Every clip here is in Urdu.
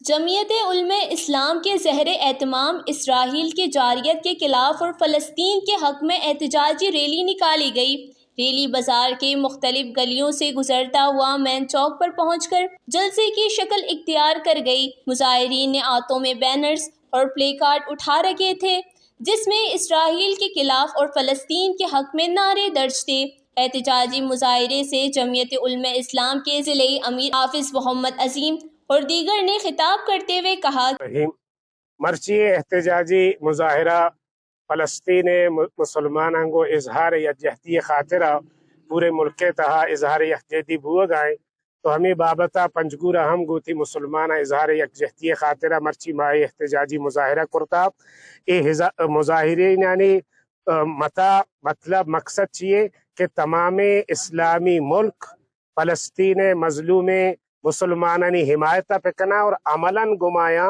جمعیت علماء اسلام کے زیر اہتمام اسرائیل کی جارحیت کے خلاف اور فلسطین کے حق میں احتجاجی ریلی نکالی گئی۔ ریلی بازار کے مختلف گلیوں سے گزرتا ہوا مین چوک پر پہنچ کر جلسے کی شکل اختیار کر گئی۔ مظاہرین نے ہاتھوں میں بینرز اور پلے کارڈ اٹھا رکھے تھے جس میں اسرائیل کے خلاف اور فلسطین کے حق میں نعرے درج تھے۔ احتجاجی مظاہرے سے جمعیت علماء اسلام کے ضلعی امیر حافظ محمد عظیم اور دیگر نے خطاب کرتے ہوئے کہا، مرچی احتجاجی مظاہرہ فلسطین مسلمانوں کو اظہار یکجہتی خاطرہ پورے ملک کے تہا اظہار یکجہتی بھو گائیں تو ہمیں بابتا پنجگور اہم گوتی مسلمان اظہار یکجہتی خاطرہ مرچی مائی احتجاجی مظاہرہ کرتا۔ یہ مظاہرین یعنی مطلب مقصد چیئے کہ تمام اسلامی ملک فلسطین مظلوم مسلمانانی حمایت پکنا اور عملاً گمایا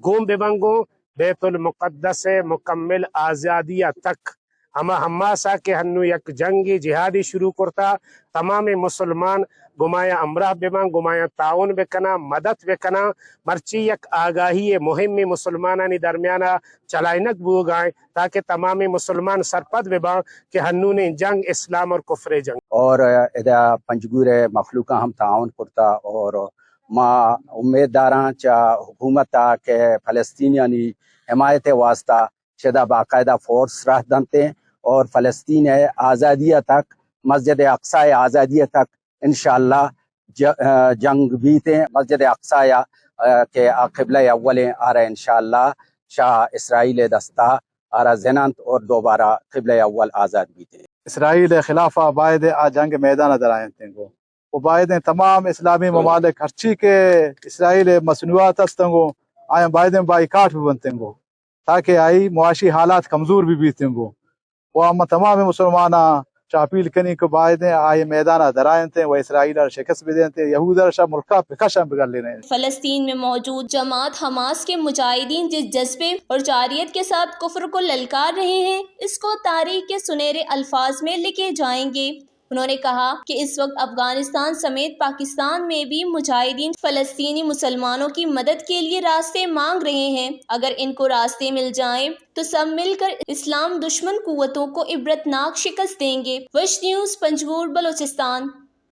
گوم ببنگوں بیت المقدس مکمل آزادیہ تک ہما سا کہ ہنو یک جنگی جہادی شروع کرتا تمام مسلمان گمایا امراہ ببن گمایا تعاون بکنا مدد بکنا مرچی یک آگاہی مہم مسلمانانی درمیانہ چلائنک بو گائیں تاکہ تمام مسلمان سرپد ببن کہ ہنو نے جنگ اسلام اور کفر جنگ اور ادا پنجگور مخلوقہ ہم تعاون کرتا اور ما امیداراں چا حکومت کہ فلسطینیانی حمایت واسطہ شدہ باقاعدہ فورس رہ دنتے اور فلسطین آزادیہ تک مسجد اقصی آزادیہ تک انشاءاللہ جنگ بیتے مسجد اقصی کے قبلہ اول آ رہا انشاءاللہ شاہ اسرائیل دستہ آ رہا زنانت اور دوبارہ قبلہ اول آزاد بیتے اسرائیل خلاف باید آ جنگ میدان درائیں تنگو وہ باید تمام اسلامی ممالک ہرچی کے اسرائیل مصنوعات استنگو آئیں باید بائیکاٹ بھی بنتنگو تاکہ آئی معاشی حالات کمزور بھی بیتنگو وہ ہم تمام مسلمانہ چاپیل کنی کو باید آئے میدان درائیں تھے وہ اسرائیل شکست بھی دیتے یہود شاہ ملکہ پکشا بگڑ لے رہے ہیں۔ فلسطین میں موجود جماعت حماس کے مجاہدین جس جذبے اور جارحیت کے ساتھ کفر کو للکار رہے ہیں اس کو تاریخ کے سنہرے الفاظ میں لکھے جائیں گے۔ انہوں نے کہا کہ اس وقت افغانستان سمیت پاکستان میں بھی مجاہدین فلسطینی مسلمانوں کی مدد کے لیے راستے مانگ رہے ہیں۔ اگر ان کو راستے مل جائیں تو سب مل کر اسلام دشمن قوتوں کو عبرتناک شکست دیں گے۔ وش نیوز پنجگور بلوچستان۔